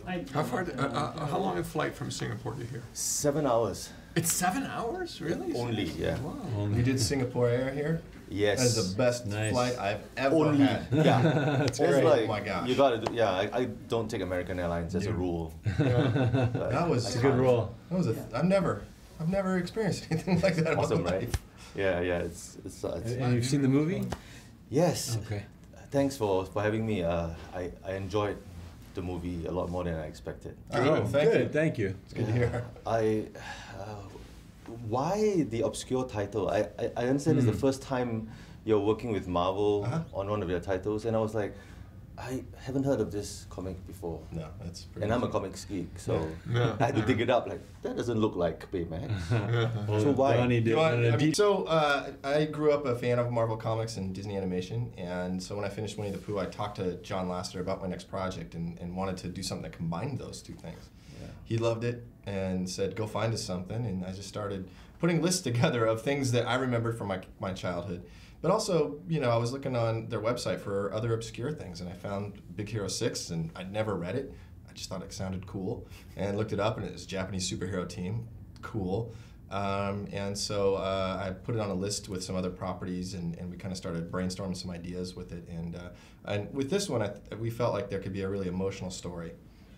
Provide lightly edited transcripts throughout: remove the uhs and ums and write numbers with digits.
How long a flight from Singapore to here? 7 hours. It's 7 hours, really? Only, yeah. Wow. You did Singapore Air here? Yes. That's the best flight I've ever Only, had. yeah. That's great. Like, oh my gosh. You gotta do, yeah, I don't take American Airlines as a rule. That was a good rule. That was I've never experienced anything like that Awesome, in my right? life. Yeah, it's And you've seen the movie? Yes. Okay. Thanks for having me. I enjoyed the movie a lot more than I expected. Oh, Thank you. It's good to hear. Why the obscure title? I understand it's the first time you're working with Marvel on one of their titles, and I was like, I haven't heard of this comic before. No, that's pretty. And I'm a comics geek, so I had to dig it up. Like, that doesn't look like Baymax. So why? I grew up a fan of Marvel Comics and Disney animation, and so when I finished Winnie the Pooh, I talked to John Lasseter about my next project and wanted to do something that combined those two things. Yeah. He loved it and said, go find us something, and I just started putting lists together of things that I remembered from my childhood. But also, I was looking on their website for other obscure things, and I found Big Hero 6, and I'd never read it. I just thought it sounded cool, and looked it up, and it was a Japanese superhero team. Cool. And so I put it on a list with some other properties, and we kind of started brainstorming some ideas with it. And with this one, we felt like there could be a really emotional story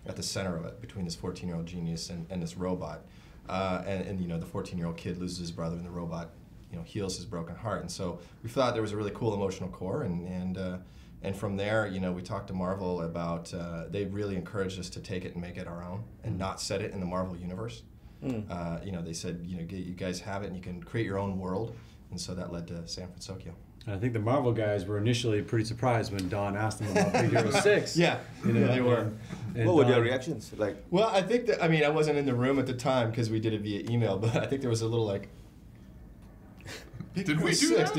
at the center of it, between this 14-year-old genius and this robot. And the 14-year-old kid loses his brother, and the robot heals his broken heart. And so we thought there was a really cool emotional core, and from there, we talked to Marvel about, they really encouraged us to take it and make it our own, and not set it in the Marvel universe. They said, you guys have it, and you can create your own world, and so that led to San Francisco. I think the Marvel guys were initially pretty surprised when Don asked them about Big Hero 6. Yeah, they were. And what were their reactions like? Well, I think that, I wasn't in the room at the time because we did it via email, but I think there was a little like, Did we do that?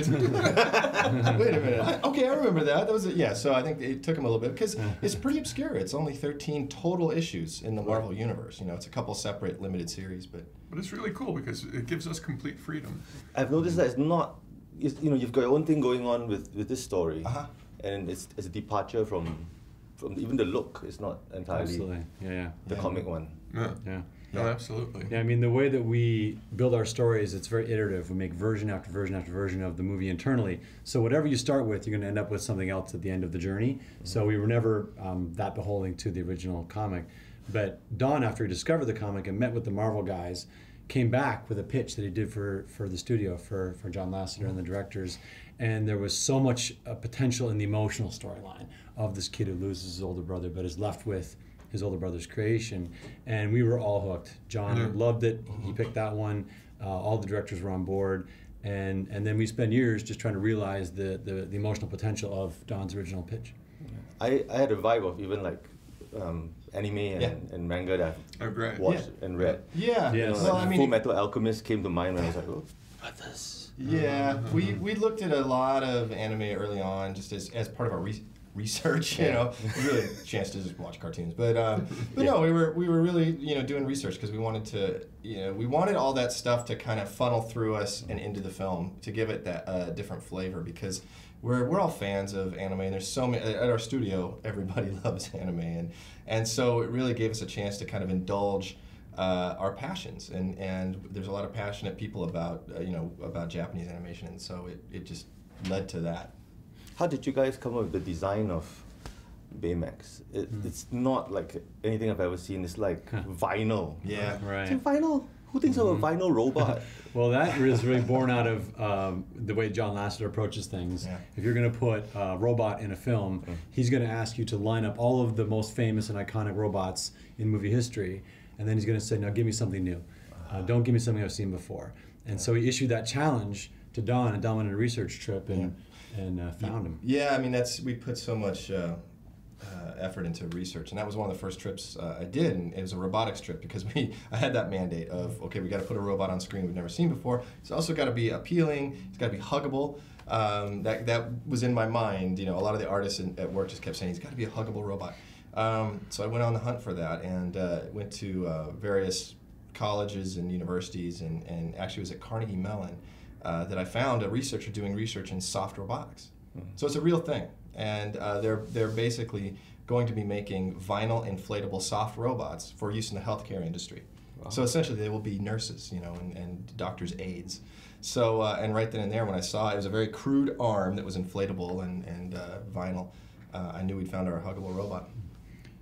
Wait a minute. Okay, I remember that. That was so I think it took him a little bit because it's pretty obscure. It's only 13 total issues in the Marvel universe. It's a couple separate limited series, but it's really cool because it gives us complete freedom. I've noticed that it's not. You've got your own thing going on with this story, and it's a departure from even the look. It's not entirely the comic one. Yeah. No, absolutely. Yeah, the way that we build our stories, it's very iterative. We make version after version after version of the movie internally. So whatever you start with, you're going to end up with something else at the end of the journey. So we were never that beholden to the original comic. But Don, after he discovered the comic and met with the Marvel guys, came back with a pitch that he did for the studio, for John Lasseter and the directors. And there was so much potential in the emotional storyline of this kid who loses his older brother but is left with his older brother's creation, and we were all hooked. John loved it. He picked that one. All the directors were on board, and then we spent years just trying to realize the emotional potential of Don's original pitch. I had a vibe of even like anime and manga that I've watched and read. Yeah. Yes. Full Metal Alchemist came to mind when I was like, oh, what this? Yeah, we looked at a lot of anime early on, just as part of our research, really a chance to just watch cartoons, but no, we were really doing research because we wanted to we wanted all that stuff to kind of funnel through us and into the film to give it that different flavor, because we're all fans of anime, and there's so many at our studio. Everybody loves anime, and so it really gave us a chance to kind of indulge our passions, and there's a lot of passionate people about about Japanese animation, and so it just led to that. How did you guys come up with the design of Baymax? It's not like anything I've ever seen. It's like vinyl. Yeah, right. It's vinyl. Who thinks of a vinyl robot? Well, that is really born out of the way John Lasseter approaches things. Yeah. If you're going to put a robot in a film, he's going to ask you to line up all of the most famous and iconic robots in movie history, and then he's going to say, now give me something new. Don't give me something I've seen before. And so he issued that challenge to Don, and Don went on a research trip and found him. Yeah, we put so much effort into research, and that was one of the first trips I did, and it was a robotics trip because I had that mandate of, okay, we got to put a robot on screen we've never seen before. It's also got to be appealing. It's got to be huggable. That was in my mind. A lot of the artists at work just kept saying he's got to be a huggable robot. So I went on the hunt for that and went to various colleges and universities, and actually was at Carnegie Mellon that I found a researcher doing research in soft robotics. So it's a real thing, and they're basically going to be making vinyl inflatable soft robots for use in the healthcare industry. Wow. So essentially they will be nurses, you know, and doctors' aides. So, and right then and there when I saw it, it was a very crude arm that was inflatable and vinyl, I knew we'd found our huggable robot.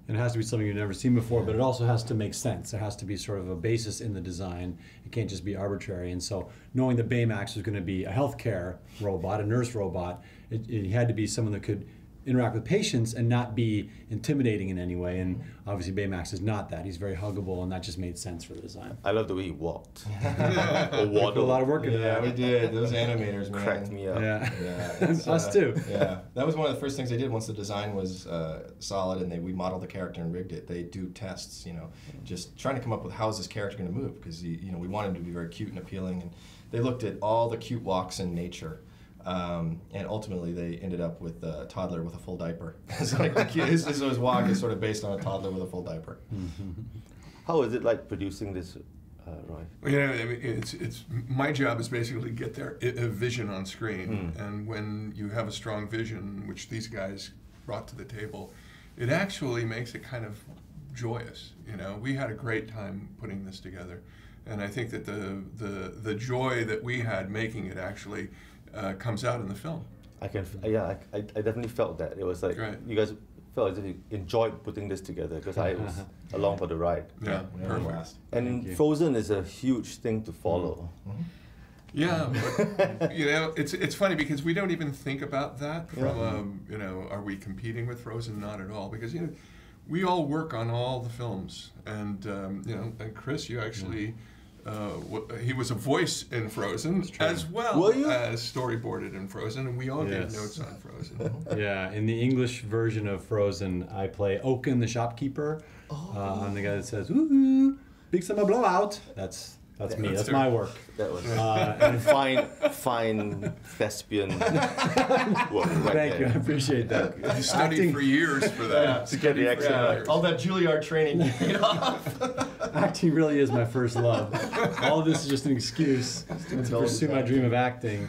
And it has to be something you've never seen before, but it also has to make sense. There has to be sort of a basis in the design. It can't just be arbitrary. And so knowing that Baymax was going to be a healthcare robot, a nurse robot, it had to be someone that could interact with patients and not be intimidating in any way. And obviously Baymax is not that. He's very huggable, and that just made sense for the design. I love the way he walked. Or we put a lot of work into that. We did. Those animators, man. Cracked me up. Yeah. Us too. Yeah. That was one of the first things they did once the design was solid and we modeled the character and rigged it. They do tests, you know, just trying to come up with how is this character going to move, because you know, we wanted him to be very cute and appealing, and they looked at all the cute walks in nature. And ultimately, they ended up with a toddler with a full diaper. So like his walk is sort of based on a toddler with a full diaper. How is it like producing this, Roy? Well, you know, I mean, it's my job is basically to get their vision on screen, and when you have a strong vision, which these guys brought to the table, it actually makes it kind of joyous. You know, we had a great time putting this together, and I think that the joy that we had making it actually comes out in the film. I definitely felt that. It was like you guys felt as if you enjoyed putting this together, because I was along for the ride. Yeah, perfect. And Frozen is a huge thing to follow. Yeah, but, you know, it's funny because we don't even think about that from you know, are we competing with Frozen? Not at all, because you know, we all work on all the films, and you know, and Chris, you actually. He was a voice in Frozen as well as storyboarded in Frozen, and we all gave notes on Frozen. Yeah, in the English version of Frozen, I play Oaken the shopkeeper. I'm the guy that says, "Ooh, big summer blowout." That's me. That's my work. That was and fine thespian work. Thank you. I appreciate that. You studied for years for that. To get the accent right. All that Juilliard training paid off. Acting really is my first love. All of this is just an excuse to pursue my dream of acting.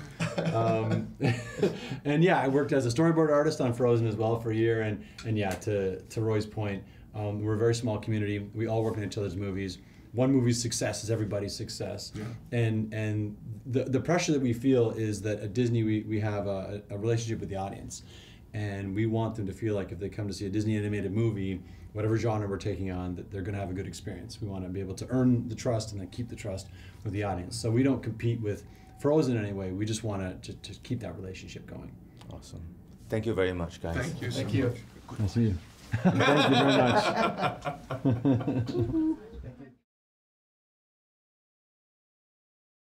And yeah, I worked as a storyboard artist on Frozen as well for a year. And yeah, to Roy's point, we're a very small community. We all work in each other's movies. One movie's success is everybody's success. Yeah. And the pressure that we feel is that at Disney we have a relationship with the audience. And we want them to feel like if they come to see a Disney animated movie, whatever genre we're taking on, that they're going to have a good experience. We want to be able to earn the trust and then keep the trust with the audience. So we don't compete with Frozen in any way. We just want to keep that relationship going. Awesome. Thank you very much, guys. Thank you so Thank you. much. I'll see you. Thank you very much.